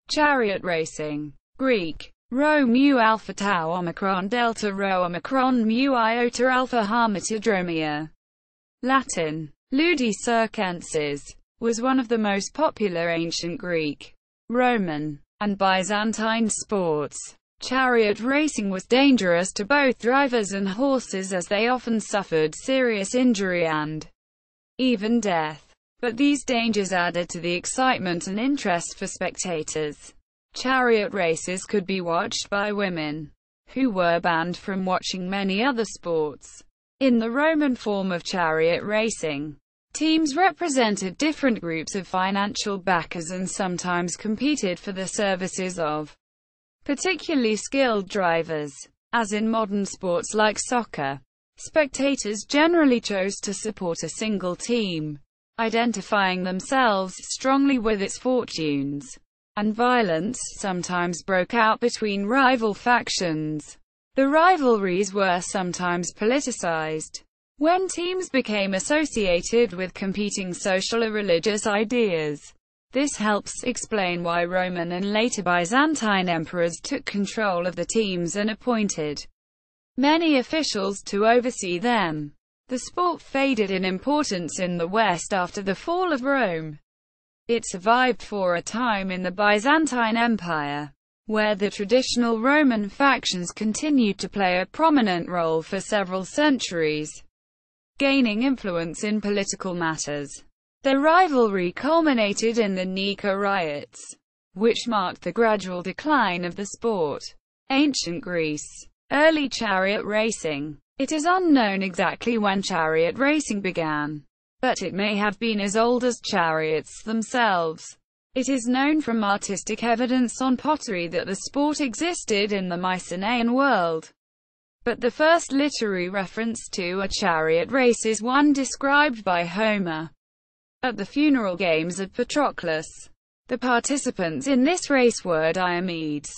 Chariot racing. Greek. Rho mu alpha tau omicron delta rho omicron mu iota alpha harmatodromia. Latin. Ludi circenses. Was one of the most popular ancient Greek, Roman, and Byzantine sports. Chariot racing was dangerous to both drivers and horses as they often suffered serious injury and even death. But these dangers added to the excitement and interest for spectators. Chariot races could be watched by women, who were banned from watching many other sports. In the Roman form of chariot racing, teams represented different groups of financial backers and sometimes competed for the services of particularly skilled drivers. As in modern sports like soccer, spectators generally chose to support a single team, identifying themselves strongly with its fortunes, and violence sometimes broke out between rival factions. The rivalries were sometimes politicized, when teams became associated with competing social or religious ideas. This helps explain why Roman and later Byzantine emperors took control of the teams and appointed many officials to oversee them. The sport faded in importance in the West after the fall of Rome. It survived for a time in the Byzantine Empire, where the traditional Roman factions continued to play a prominent role for several centuries, gaining influence in political matters. The rivalry culminated in the Nika riots, which marked the gradual decline of the sport. Ancient Greece. Early chariot racing. It is unknown exactly when chariot racing began, but it may have been as old as chariots themselves. It is known from artistic evidence on pottery that the sport existed in the Mycenaean world. But the first literary reference to a chariot race is one described by Homer at the funeral games of Patroclus. The participants in this race were Diomedes,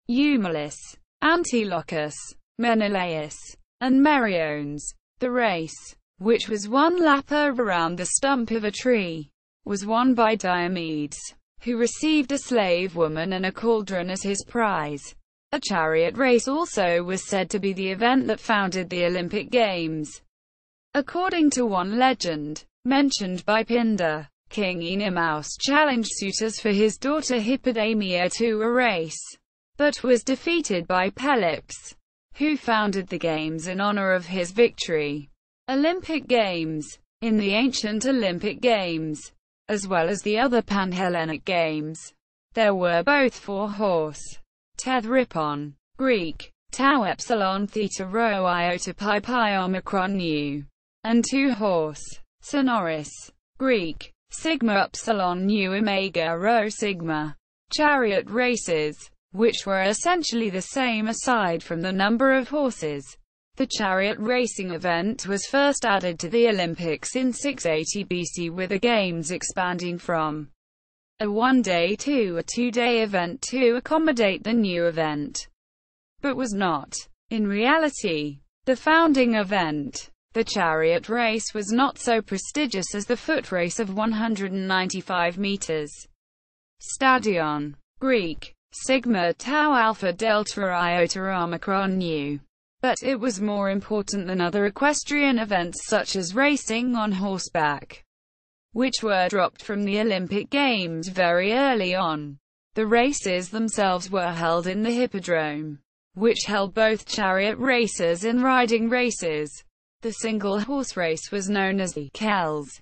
Eumelus, Antilochus, Menelaus, and Meriones. The race, which was one lap around the stump of a tree, was won by Diomedes, who received a slave woman and a cauldron as his prize. A chariot race also was said to be the event that founded the Olympic Games. According to one legend, mentioned by Pindar, King Oenomaus challenged suitors for his daughter Hippodamia to a race, but was defeated by Pelops, who founded the games in honor of his victory. Olympic Games. In the ancient Olympic Games, as well as the other Panhellenic Games, there were both four-horse tethrippon, Greek, tau epsilon theta rho iota pi pi omicron nu, and two-horse sonorous, Greek, sigma epsilon nu omega rho sigma. Chariot races, which were essentially the same aside from the number of horses. The chariot racing event was first added to the Olympics in 680 BC, with the Games expanding from a one-day to a two-day event to accommodate the new event, but was not, in reality, the founding event. The chariot race was not so prestigious as the foot race of 195 meters. Stadion. Greek, sigma tau alpha delta iota omicron nu. But it was more important than other equestrian events such as racing on horseback, which were dropped from the Olympic Games very early on. The races themselves were held in the hippodrome, which held both chariot races and riding races. The single horse race was known as the Kells.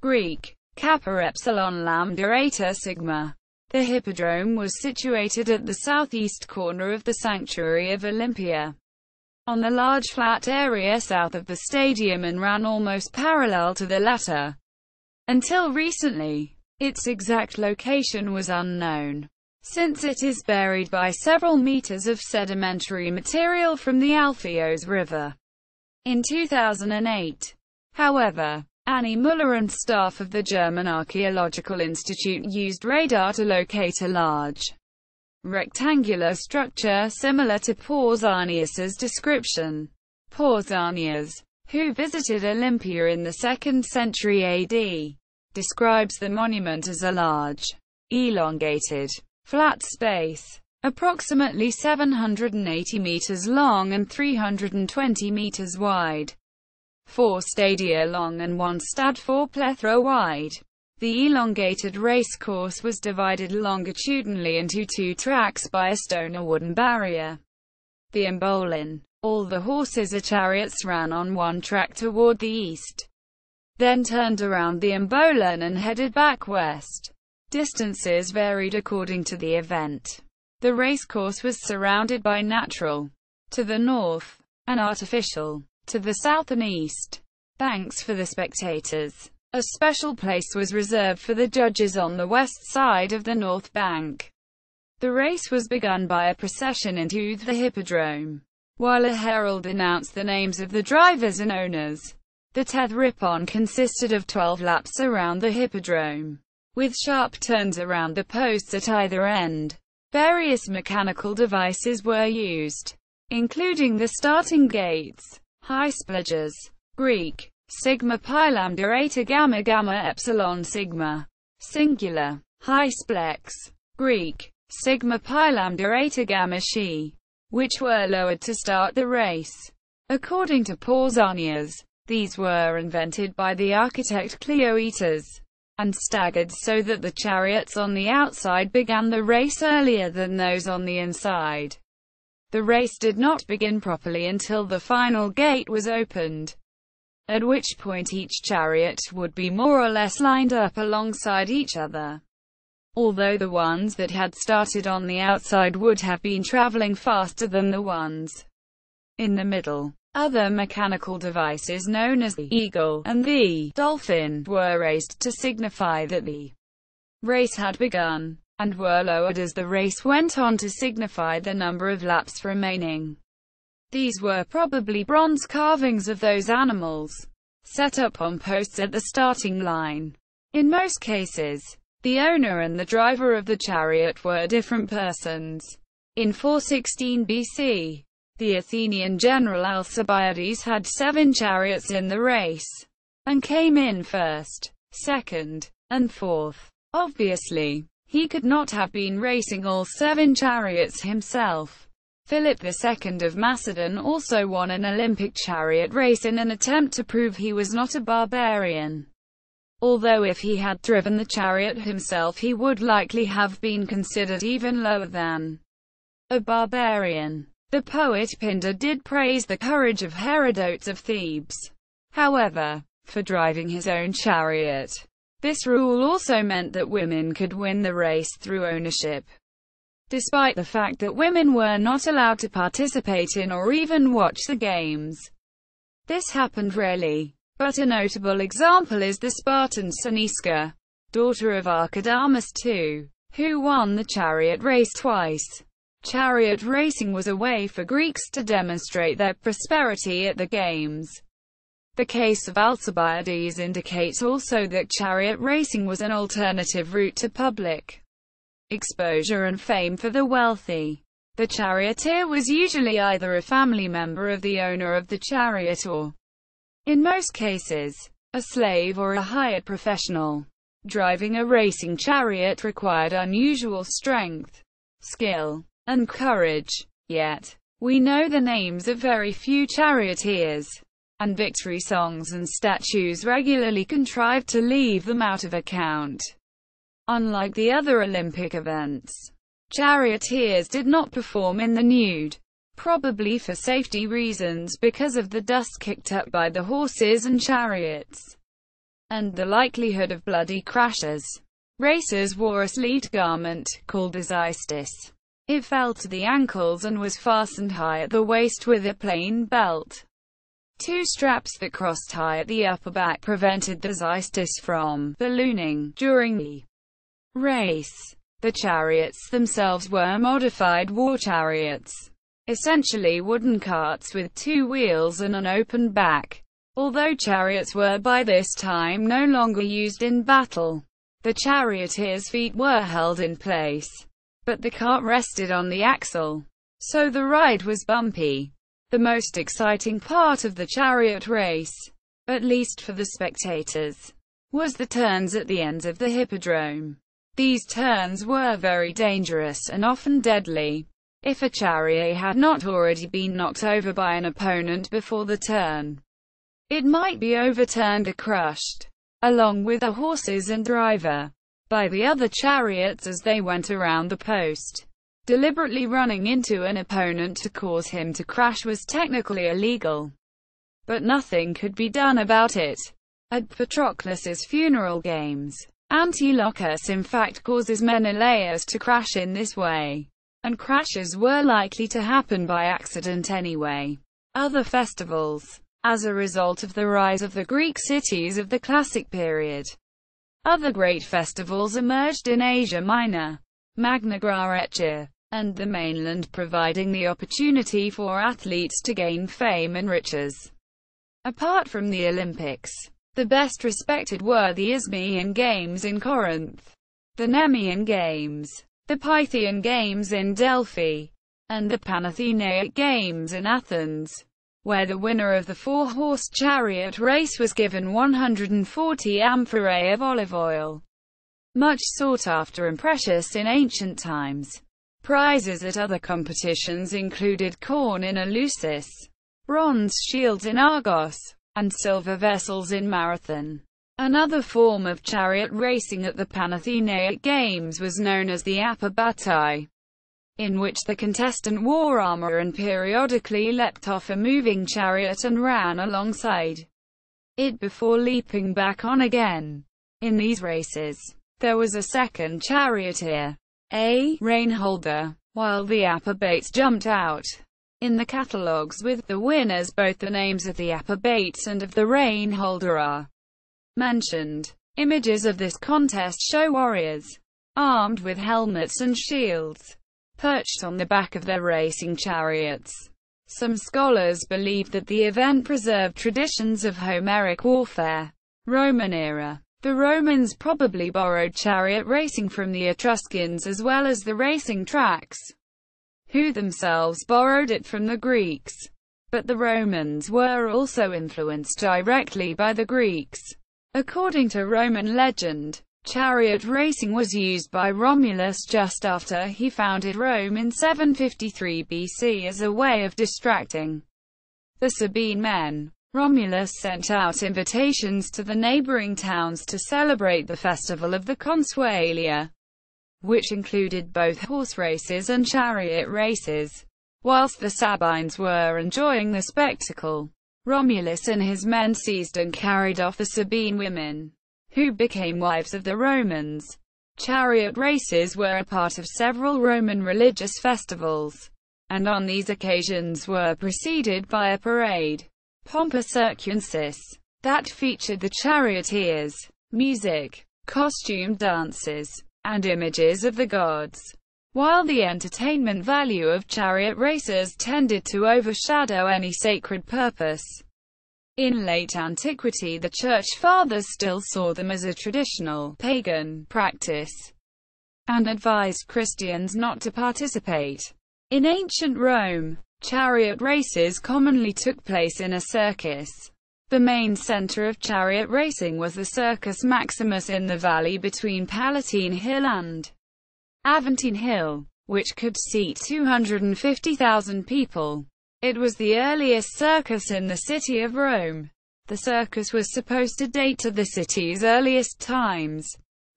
Greek, kappa epsilon lambda eta sigma. The hippodrome was situated at the southeast corner of the sanctuary of Olympia, on the large flat area south of the stadium, and ran almost parallel to the latter. Until recently, its exact location was unknown, since it is buried by several meters of sedimentary material from the Alpheos River. In 2008, however, Annie Muller and staff of the German Archaeological Institute used radar to locate a large, rectangular structure similar to Pausanias's description. Pausanias, who visited Olympia in the 2nd century AD, describes the monument as a large, elongated, flat space, approximately 780 meters long and 320 meters wide. 4 stadia long and 1 stad 4 plethora wide. The elongated racecourse was divided longitudinally into 2 tracks by a stone or wooden barrier. The Imbolin. All the horses or chariots ran on one track toward the east, then turned around the Imbolin and headed back west. Distances varied according to the event. The racecourse was surrounded by natural, to the north, and artificial, to the south and east, banks for the spectators. A special place was reserved for the judges on the west side of the north bank. The race was begun by a procession into the hippodrome, while a herald announced the names of the drivers and owners. The Tethrippon consisted of 12 laps around the hippodrome, with sharp turns around the posts at either end. Various mechanical devices were used, including the starting gates, high spledgers, Greek, sigma pi lambda eta gamma gamma epsilon sigma, singular, high splex, Greek, sigma pi lambda eta gamma xi, which were lowered to start the race. According to Pausanias, these were invented by the architect Cleoetus, and staggered so that the chariots on the outside began the race earlier than those on the inside. The race did not begin properly until the final gate was opened, at which point each chariot would be more or less lined up alongside each other. Although the ones that had started on the outside would have been traveling faster than the ones in the middle. Other mechanical devices known as the eagle and the dolphin were raised to signify that the race had begun, and were lowered as the race went on to signify the number of laps remaining. These were probably bronze carvings of those animals, set up on posts at the starting line. In most cases, the owner and the driver of the chariot were different persons. In 416 BC, the Athenian general Alcibiades had 7 chariots in the race, and came in first, second, and fourth. Obviously, he could not have been racing all 7 chariots himself. Philip II of Macedon also won an Olympic chariot race in an attempt to prove he was not a barbarian. Although if he had driven the chariot himself he would likely have been considered even lower than a barbarian. The poet Pindar did praise the courage of Herodotus of Thebes, however, for driving his own chariot. This rule also meant that women could win the race through ownership, despite the fact that women were not allowed to participate in or even watch the games. This happened rarely, but a notable example is the Spartan Saniska, daughter of Archidamus II, who won the chariot race twice. Chariot racing was a way for Greeks to demonstrate their prosperity at the games. The case of Alcibiades indicates also that chariot racing was an alternative route to public exposure and fame for the wealthy. The charioteer was usually either a family member of the owner of the chariot or, in most cases, a slave or a hired professional. Driving a racing chariot required unusual strength, skill, and courage. Yet, we know the names of very few charioteers, and victory songs and statues regularly contrived to leave them out of account. Unlike the other Olympic events, charioteers did not perform in the nude, probably for safety reasons because of the dust kicked up by the horses and chariots, and the likelihood of bloody crashes. Racers wore a sleeved garment, called a xystis. It fell to the ankles and was fastened high at the waist with a plain belt. 2 straps that crossed high at the upper back prevented the xystis from ballooning during the race. The chariots themselves were modified war chariots, essentially wooden carts with 2 wheels and an open back. Although chariots were by this time no longer used in battle, the charioteer's feet were held in place, but the cart rested on the axle, so the ride was bumpy. The most exciting part of the chariot race, at least for the spectators, was the turns at the ends of the hippodrome. These turns were very dangerous and often deadly. If a chariot had not already been knocked over by an opponent before the turn, it might be overturned or crushed, along with the horses and driver, by the other chariots as they went around the post. Deliberately running into an opponent to cause him to crash was technically illegal, but nothing could be done about it. At Patroclus's funeral games, Antilochus in fact causes Menelaus to crash in this way, and crashes were likely to happen by accident anyway. Other festivals. As a result of the rise of the Greek cities of the Classic period, other great festivals emerged in Asia Minor, Magna Graecia, and the mainland, providing the opportunity for athletes to gain fame and riches. Apart from the Olympics, the best respected were the Isthmian Games in Corinth, the Nemean Games, the Pythian Games in Delphi, and the Panathenaic Games in Athens, where the winner of the four-horse chariot race was given 140 amphorae of olive oil, much sought after and precious in ancient times. Prizes at other competitions included corn in Eleusis, bronze shields in Argos, and silver vessels in Marathon. Another form of chariot racing at the Panathenaic Games was known as the apobatai, in which the contestant wore armor and periodically leapt off a moving chariot and ran alongside it before leaping back on again. In these races, there was a second charioteer, a rein-holder, while the apobates jumped out. In the catalogues with the winners, both the names of the apobates and of the rein-holder are mentioned. Images of this contest show warriors, armed with helmets and shields, perched on the back of their racing chariots. Some scholars believe that the event preserved traditions of Homeric warfare. Roman era. The Romans probably borrowed chariot racing from the Etruscans as well as the racing tracks, who themselves borrowed it from the Greeks. But the Romans were also influenced directly by the Greeks. According to Roman legend, chariot racing was used by Romulus just after he founded Rome in 753 BC as a way of distracting the Sabine men. Romulus sent out invitations to the neighboring towns to celebrate the festival of the Consualia, which included both horse races and chariot races. Whilst the Sabines were enjoying the spectacle, Romulus and his men seized and carried off the Sabine women, who became wives of the Romans. Chariot races were a part of several Roman religious festivals, and on these occasions were preceded by a parade, pompa circenses, that featured the charioteers, music, costumed dances, and images of the gods. While the entertainment value of chariot races tended to overshadow any sacred purpose, in late antiquity the Church Fathers still saw them as a traditional, pagan practice, and advised Christians not to participate. In ancient Rome, chariot races commonly took place in a circus. The main center of chariot racing was the Circus Maximus in the valley between Palatine Hill and Aventine Hill, which could seat 250,000 people. It was the earliest circus in the city of Rome. The circus was supposed to date to the city's earliest times,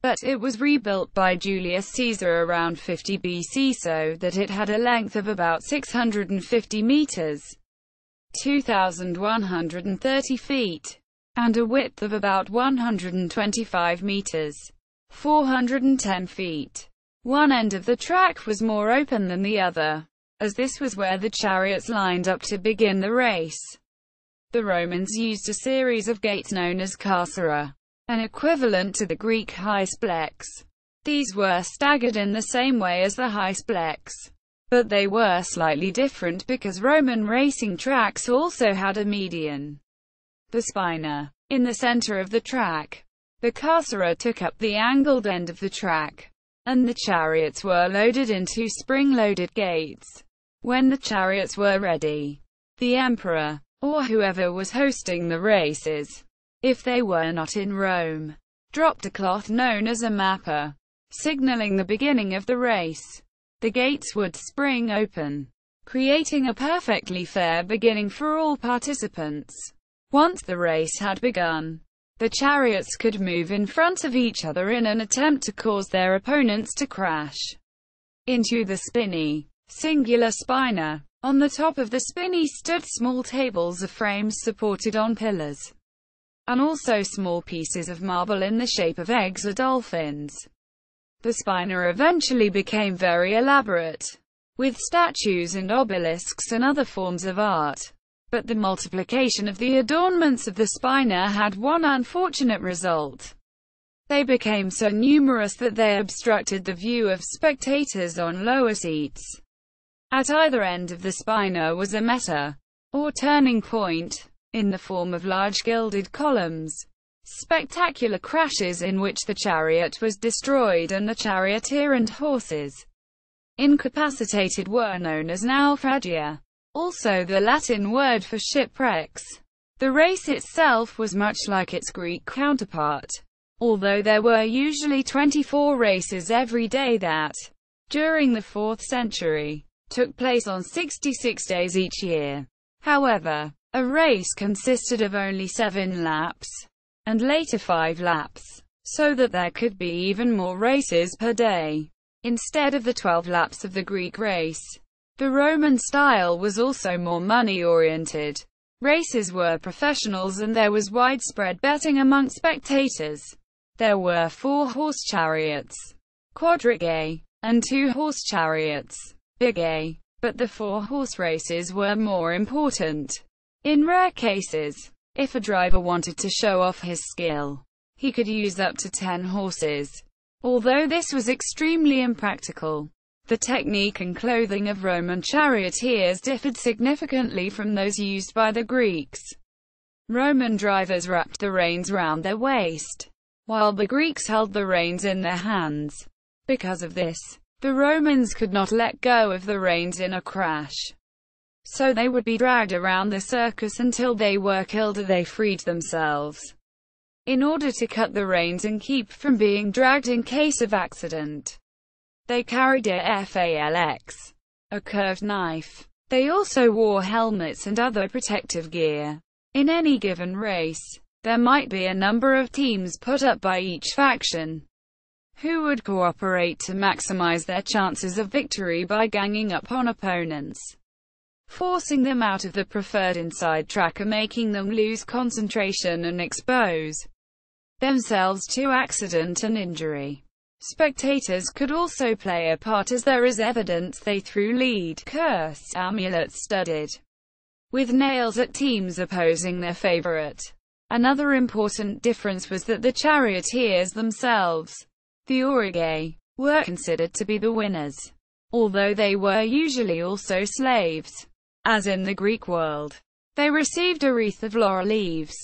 but it was rebuilt by Julius Caesar around 50 BC so that it had a length of about 650 meters, 2,130 feet, and a width of about 125 meters, 410 feet. One end of the track was more open than the other, as this was where the chariots lined up to begin the race. The Romans used a series of gates known as carcera, an equivalent to the Greek hysplex. These were staggered in the same way as the hysplex, but they were slightly different because Roman racing tracks also had a median, the spina, in the center of the track. The carcera took up the angled end of the track, and the chariots were loaded into spring-loaded gates. When the chariots were ready, the emperor, or whoever was hosting the races, if they were not in Rome, dropped a cloth known as a mappa, signaling the beginning of the race. The gates would spring open, creating a perfectly fair beginning for all participants. Once the race had begun, the chariots could move in front of each other in an attempt to cause their opponents to crash into the spinny, singular spina. On the top of the spinny stood small tables of frames supported on pillars, and also small pieces of marble in the shape of eggs or dolphins. The spina eventually became very elaborate, with statues and obelisks and other forms of art. But the multiplication of the adornments of the spina had one unfortunate result. They became so numerous that they obstructed the view of spectators on lower seats. At either end of the spina was a meta, or turning point, in the form of large gilded columns. Spectacular crashes in which the chariot was destroyed and the charioteer and horses incapacitated were known as naufragia, also the Latin word for shipwrecks. The race itself was much like its Greek counterpart, although there were usually 24 races every day that, during the 4th century, took place on 66 days each year. However, a race consisted of only 7 laps, and later 5 laps, so that there could be even more races per day, instead of the 12 laps of the Greek race. The Roman style was also more money-oriented. Races were professionals and there was widespread betting among spectators. There were 4-horse chariots, quadrigae, and 2-horse chariots, bigae, but the 4-horse races were more important. In rare cases, if a driver wanted to show off his skill, he could use up to 10 horses, although this was extremely impractical. The technique and clothing of Roman charioteers differed significantly from those used by the Greeks. Roman drivers wrapped the reins round their waist, while the Greeks held the reins in their hands. Because of this, the Romans could not let go of the reins in a crash, so they would be dragged around the circus until they were killed or they freed themselves. In order to cut the reins and keep from being dragged in case of accident, they carried a falx, a curved knife. They also wore helmets and other protective gear. In any given race, there might be a number of teams put up by each faction, who would cooperate to maximize their chances of victory by ganging up on opponents, forcing them out of the preferred inside track or making them lose concentration and expose themselves to accident and injury. Spectators could also play a part, as there is evidence they threw lead curse amulets studded with nails at teams opposing their favorite. Another important difference was that the charioteers themselves, the aurigae, were considered to be the winners, although they were usually also slaves. As in the Greek world, they received a wreath of laurel leaves,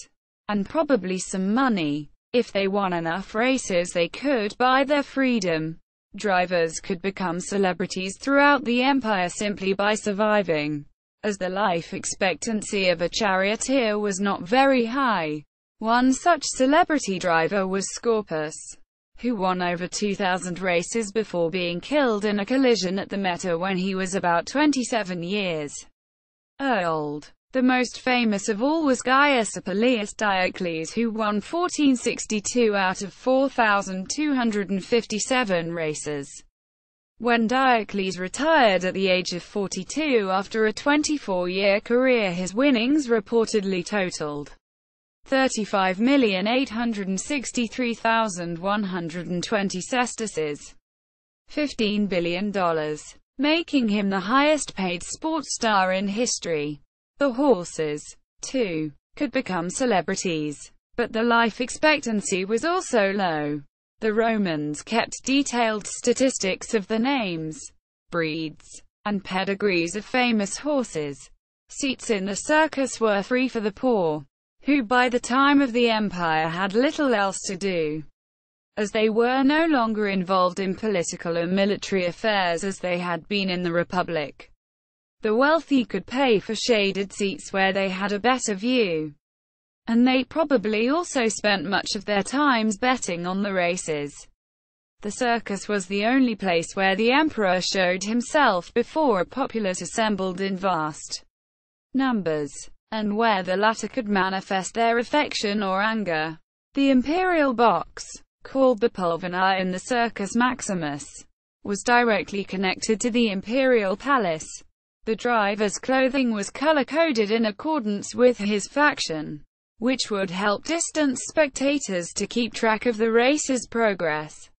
and probably some money. If they won enough races, they could buy their freedom. Drivers could become celebrities throughout the empire simply by surviving, as the life expectancy of a charioteer was not very high. One such celebrity driver was Scorpus, who won over 2,000 races before being killed in a collision at the Meta when he was about 27 years old. The most famous of all was Gaius Appius Diocles, who won 1462 out of 4,257 races. When Diocles retired at the age of 42 after a 24-year career, his winnings reportedly totaled 35,863,120 sesterces, $15 billion, making him the highest-paid sports star in history. The horses, too, could become celebrities, but the life expectancy was also low. The Romans kept detailed statistics of the names, breeds, and pedigrees of famous horses. Seats in the circus were free for the poor, who by the time of the empire had little else to do, as they were no longer involved in political or military affairs as they had been in the Republic. The wealthy could pay for shaded seats where they had a better view, and they probably also spent much of their times betting on the races. The circus was the only place where the emperor showed himself before a populace assembled in vast numbers, and where the latter could manifest their affection or anger. The imperial box, called the pulvina in the Circus Maximus, was directly connected to the imperial palace. The driver's clothing was color-coded in accordance with his faction, which would help distant spectators to keep track of the race's progress.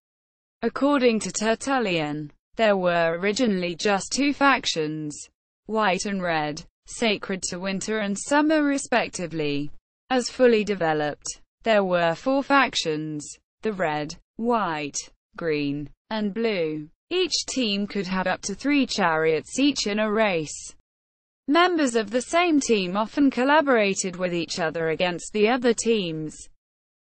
According to Tertullian, there were originally just two factions, white and red, sacred to winter and summer respectively. As fully developed, there were four factions: the red, white, green, and blue. Each team could have up to 3 chariots each in a race. Members of the same team often collaborated with each other against the other teams,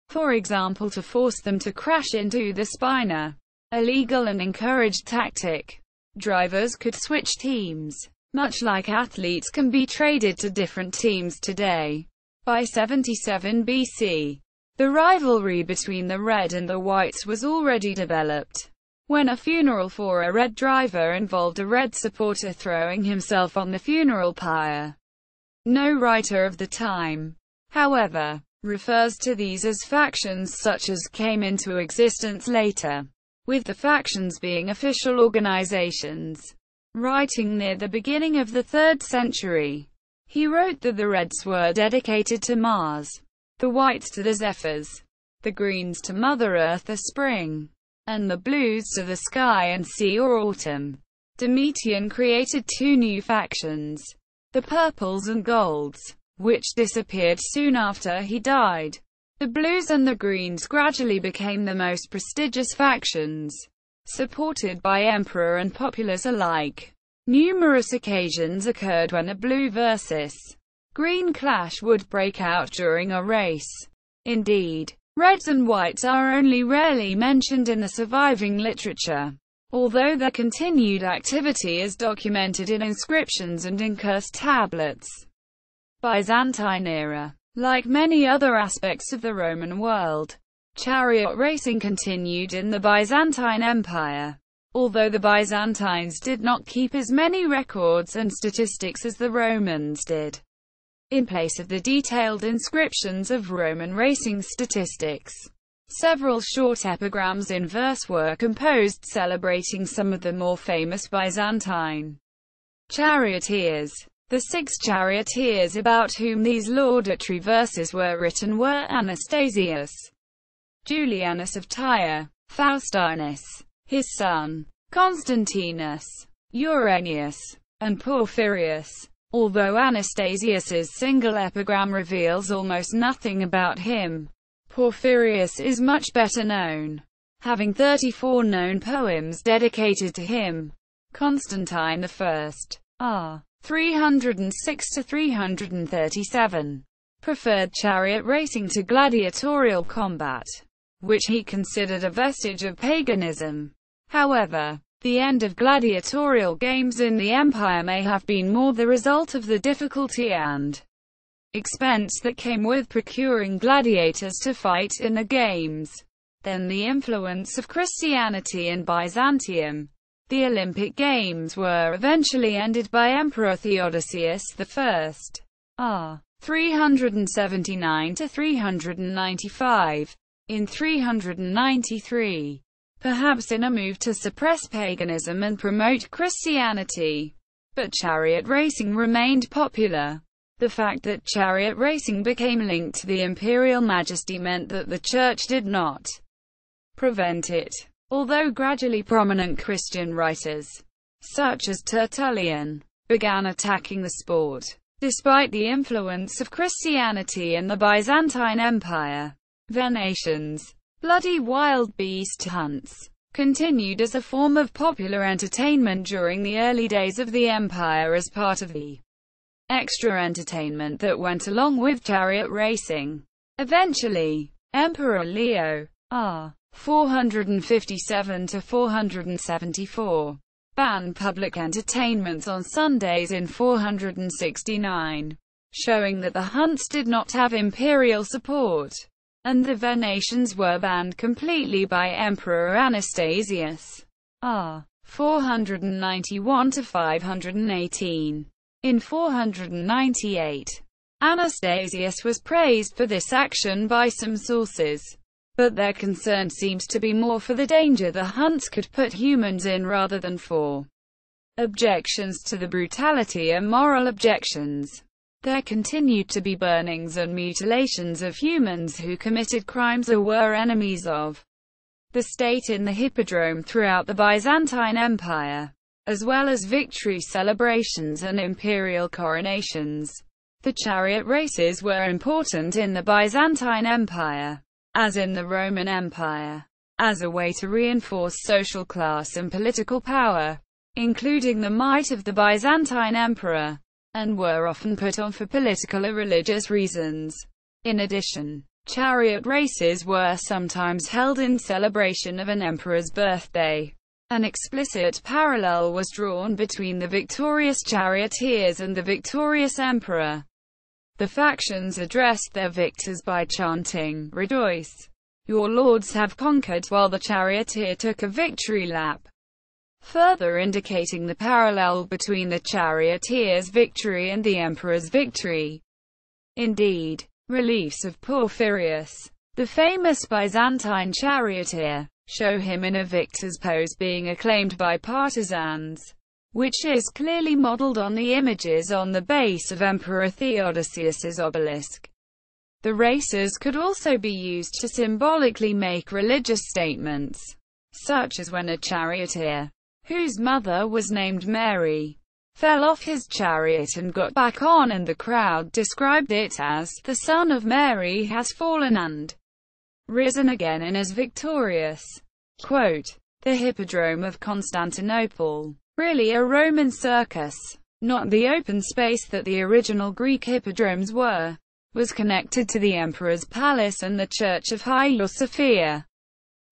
for example to force them to crash into the spina. A legal and encouraged tactic. Drivers could switch teams, much like athletes can be traded to different teams today. By 77 BC, the rivalry between the red and the whites was already developed, when a funeral for a red driver involved a red supporter throwing himself on the funeral pyre. No writer of the time, however, refers to these as factions such as came into existence later, with the factions being official organizations. Writing near the beginning of the 3rd century, he wrote that the reds were dedicated to Mars, the whites to the Zephyrs, the greens to Mother Earth the spring, and the blues to the sky and sea or autumn. Domitian created 2 new factions, the purples and golds, which disappeared soon after he died. The blues and the greens gradually became the most prestigious factions, supported by emperor and populace alike. Numerous occasions occurred when a blue versus green clash would break out during a race. Indeed, reds and whites are only rarely mentioned in the surviving literature, although their continued activity is documented in inscriptions and in cursed tablets. Byzantine era. Like many other aspects of the Roman world, chariot racing continued in the Byzantine Empire, although the Byzantines did not keep as many records and statistics as the Romans did. In place of the detailed inscriptions of Roman racing statistics, several short epigrams in verse were composed celebrating some of the more famous Byzantine charioteers. The 6 charioteers about whom these laudatory verses were written were Anastasius, Julianus of Tyre, Faustinus, his son, Constantinus, Uranius, and Porphyrius. Although Anastasius's single epigram reveals almost nothing about him, Porphyrius is much better known, having 34 known poems dedicated to him. Constantine I, r. 306–337, preferred chariot racing to gladiatorial combat, which he considered a vestige of paganism. However, the end of gladiatorial games in the empire may have been more the result of the difficulty and expense that came with procuring gladiators to fight in the games, than the influence of Christianity in Byzantium. The Olympic Games were eventually ended by Emperor Theodosius I, r. 379–395, in 393, perhaps in a move to suppress paganism and promote Christianity. But chariot racing remained popular. The fact that chariot racing became linked to the imperial majesty meant that the church did not prevent it. Although gradually prominent Christian writers, such as Tertullian, began attacking the sport. Despite the influence of Christianity in the Byzantine Empire, Venetians' bloody wild beast hunts continued as a form of popular entertainment during the early days of the empire as part of the extra entertainment that went along with chariot racing. Eventually, Emperor Leo, r. 457–474, banned public entertainments on Sundays in 469, showing that the hunts did not have imperial support. and the Venetians were banned completely by Emperor Anastasius. R. 491–518. In 498, Anastasius was praised for this action by some sources, but their concern seems to be more for the danger the Huns could put humans in rather than for objections to the brutality and moral objections. There continued to be burnings and mutilations of humans who committed crimes or were enemies of the state in the hippodrome throughout the Byzantine Empire, as well as victory celebrations and imperial coronations. The chariot races were important in the Byzantine Empire, as in the Roman Empire, as a way to reinforce social class and political power, including the might of the Byzantine emperor, and were often put on for political or religious reasons. In addition, chariot races were sometimes held in celebration of an emperor's birthday. An explicit parallel was drawn between the victorious charioteers and the victorious emperor. The factions addressed their victors by chanting, "Rejoice! Your lords have conquered," while the charioteer took a victory lap, further indicating the parallel between the charioteer's victory and the emperor's victory. Indeed, reliefs of Porphyrius, the famous Byzantine charioteer, show him in a victor's pose being acclaimed by partisans, which is clearly modeled on the images on the base of Emperor Theodosius's obelisk. The races could also be used to symbolically make religious statements, such as when a charioteer, whose mother was named Mary, fell off his chariot and got back on, and the crowd described it as, "The Son of Mary has fallen and risen again and is victorious." Quote, "The Hippodrome of Constantinople, really a Roman circus, not the open space that the original Greek hippodromes were, was connected to the emperor's palace and the Church of Hagia Sophia,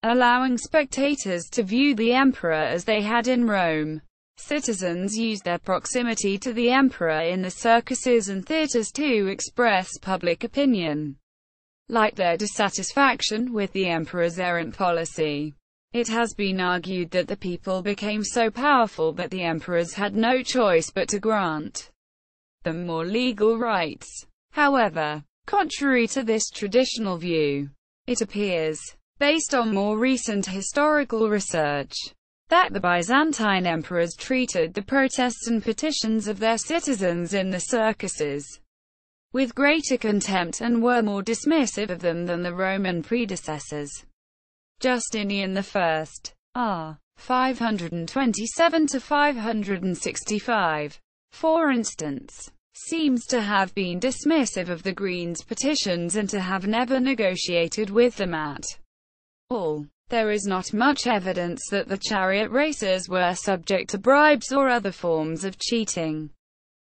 allowing spectators to view the emperor as they had in Rome. Citizens used their proximity to the emperor in the circuses and theaters to express public opinion, like their dissatisfaction with the emperor's errant policy. It has been argued that the people became so powerful that the emperors had no choice but to grant them more legal rights. However, contrary to this traditional view, it appears, based on more recent historical research, that the Byzantine emperors treated the protests and petitions of their citizens in the circuses with greater contempt and were more dismissive of them than the Roman predecessors. Justinian I, r. 527–565, for instance, seems to have been dismissive of the Greens' petitions and to have never negotiated with them at all. There is not much evidence that the chariot racers were subject to bribes or other forms of cheating.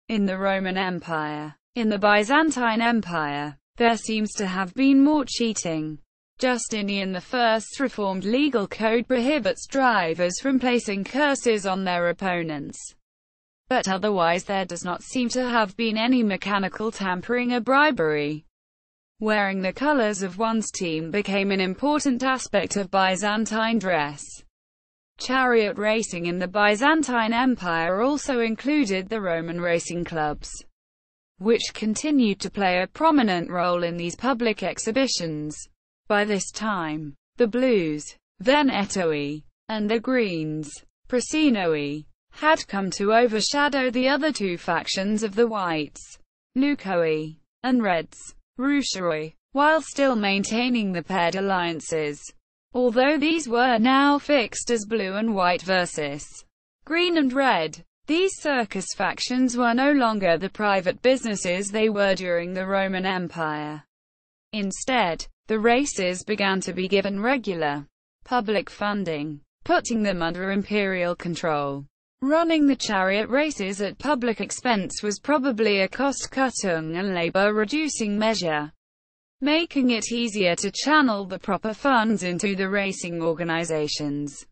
In the Roman Empire, in the Byzantine Empire, there seems to have been more cheating. Justinian I's reformed legal code prohibits drivers from placing curses on their opponents, but otherwise there does not seem to have been any mechanical tampering or bribery. Wearing the colors of one's team became an important aspect of Byzantine dress. Chariot racing in the Byzantine Empire also included the Roman racing clubs, which continued to play a prominent role in these public exhibitions. By this time, the Blues, Venetoi, and the Greens, Prasinoi, had come to overshadow the other two factions of the Whites, Lucoi, and Reds, Ruscioi, while still maintaining the paired alliances. Although these were now fixed as blue and white versus green and red, these circus factions were no longer the private businesses they were during the Roman Empire. Instead, the races began to be given regular public funding, putting them under imperial control. Running the chariot races at public expense was probably a cost-cutting and labor-reducing measure, making it easier to channel the proper funds into the racing organizations.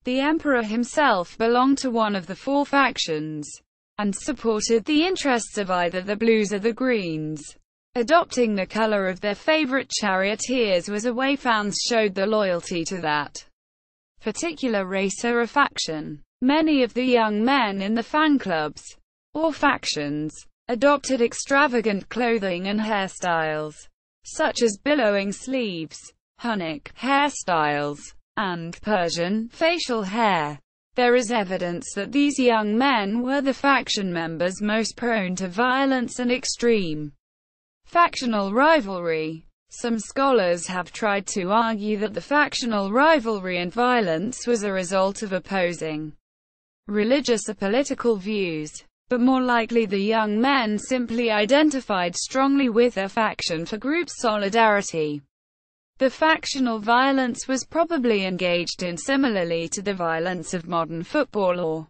The emperor himself belonged to one of the four factions, and supported the interests of either the Blues or the Greens. Adopting the color of their favorite charioteers was a way fans showed their loyalty to that particular race or a faction. Many of the young men in the fan clubs, or factions, adopted extravagant clothing and hairstyles, such as billowing sleeves, Hunnic hairstyles, and Persian facial hair. There is evidence that these young men were the faction members most prone to violence and extreme factional rivalry. Some scholars have tried to argue that the factional rivalry and violence was a result of opposing religious or political views, but more likely the young men simply identified strongly with their faction for group solidarity. The factional violence was probably engaged in similarly to the violence of modern football or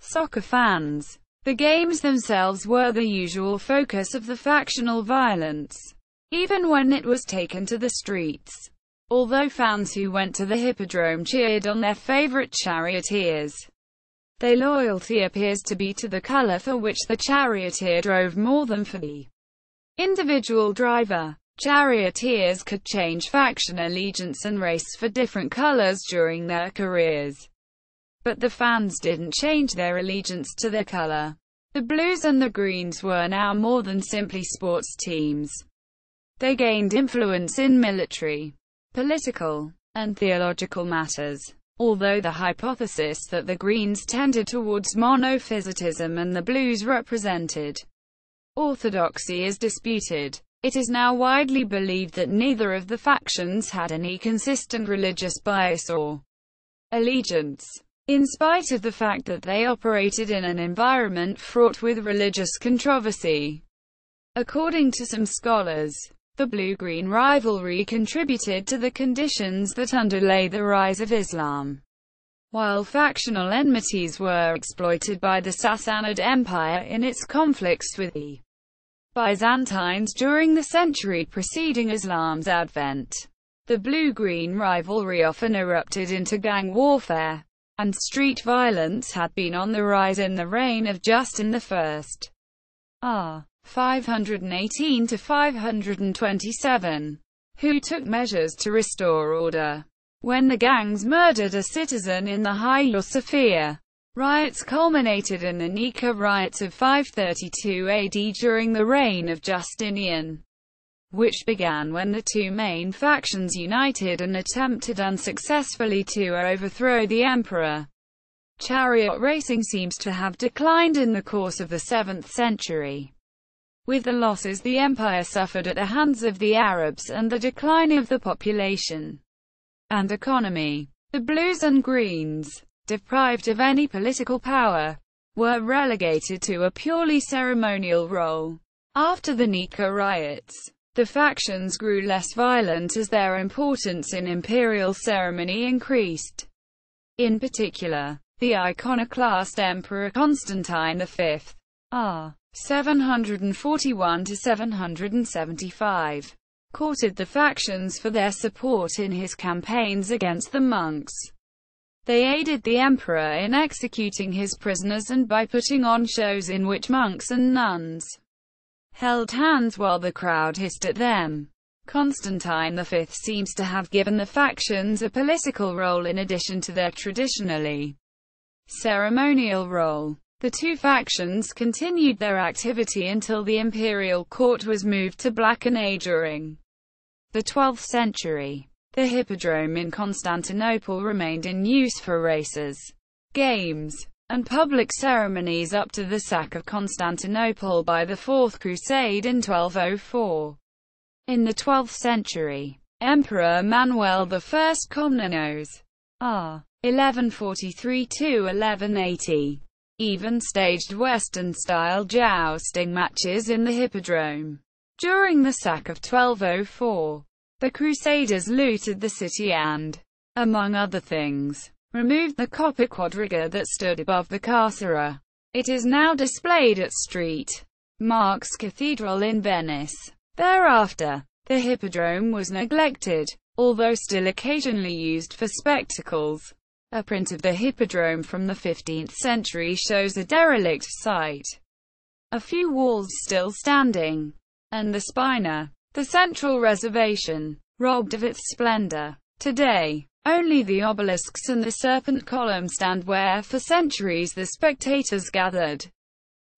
soccer fans. The games themselves were the usual focus of the factional violence, even when it was taken to the streets. Although fans who went to the hippodrome cheered on their favorite charioteers, their loyalty appears to be to the color for which the charioteer drove more than for the individual driver. Charioteers could change faction allegiance and race for different colors during their careers, but the fans didn't change their allegiance to their color. The Blues and the Greens were now more than simply sports teams. They gained influence in military, political, and theological matters. Although the hypothesis that the Greens tended towards monophysitism and the Blues represented orthodoxy is disputed, it is now widely believed that neither of the factions had any consistent religious bias or allegiance, in spite of the fact that they operated in an environment fraught with religious controversy. According to some scholars, the blue-green rivalry contributed to the conditions that underlay the rise of Islam, while factional enmities were exploited by the Sassanid Empire in its conflicts with the Byzantines during the century preceding Islam's advent. The blue-green rivalry often erupted into gang warfare, and street violence had been on the rise in the reign of Justin I. R. 518 to 527, who took measures to restore order. When the gangs murdered a citizen in the Hagia Sophia, riots culminated in the Nika riots of 532 AD during the reign of Justinian, which began when the two main factions united and attempted unsuccessfully to overthrow the emperor. Chariot racing seems to have declined in the course of the 7th century. With the losses the empire suffered at the hands of the Arabs and the decline of the population and economy, the Blues and Greens, deprived of any political power, were relegated to a purely ceremonial role. After the Nika riots, the factions grew less violent as their importance in imperial ceremony increased. In particular, the iconoclast Emperor Constantine V, R. 741 to 775, courted the factions for their support in his campaigns against the monks. They aided the emperor in executing his prisoners and by putting on shows in which monks and nuns held hands while the crowd hissed at them. Constantine V seems to have given the factions a political role in addition to their traditionally ceremonial role. The two factions continued their activity until the imperial court was moved to Blackernay during the 12th century. The hippodrome in Constantinople remained in use for races, games, and public ceremonies up to the sack of Constantinople by the Fourth Crusade in 1204. In the 12th century, Emperor Manuel I Komnenos, R. 1143–1180, even staged Western-style jousting matches in the hippodrome. During the sack of 1204, the Crusaders looted the city and, among other things, removed the copper quadriga that stood above the carcera. It is now displayed at St. Mark's Cathedral in Venice. Thereafter, the hippodrome was neglected, although still occasionally used for spectacles. A print of the hippodrome from the 15th century shows a derelict site. A few walls still standing. and the Spina. The central reservation, robbed of its splendor. Today, only the obelisks and the serpent column stand where for centuries the spectators gathered.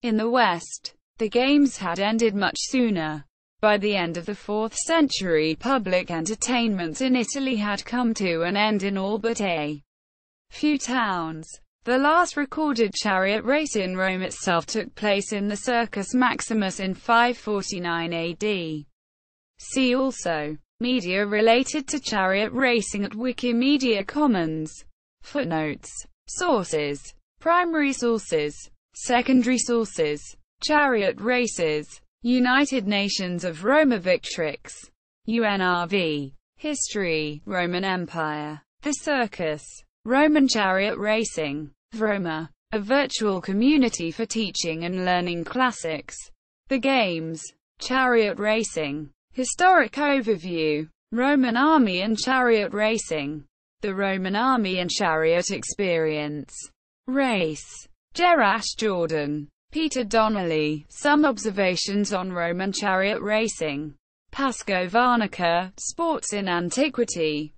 In the West, the games had ended much sooner. By the end of the 4th century, public entertainments in Italy had come to an end in all but a few towns. The last recorded chariot race in Rome itself took place in the Circus Maximus in 549 AD. See also media related to chariot racing at Wikimedia Commons. Footnotes. Sources. Primary sources. Secondary sources. Chariot races. United Nations of Roma Victrix. UNRV. History. Roman Empire. The Circus. Roman chariot racing. Vroma. A virtual community for teaching and learning classics. The games. Chariot racing. Historic overview. Roman army and chariot racing. The Roman army and chariot experience. Race. Jerash Jordan. Peter Donnelly. Some observations on Roman chariot racing. Pasco Varnica. Sports in Antiquity.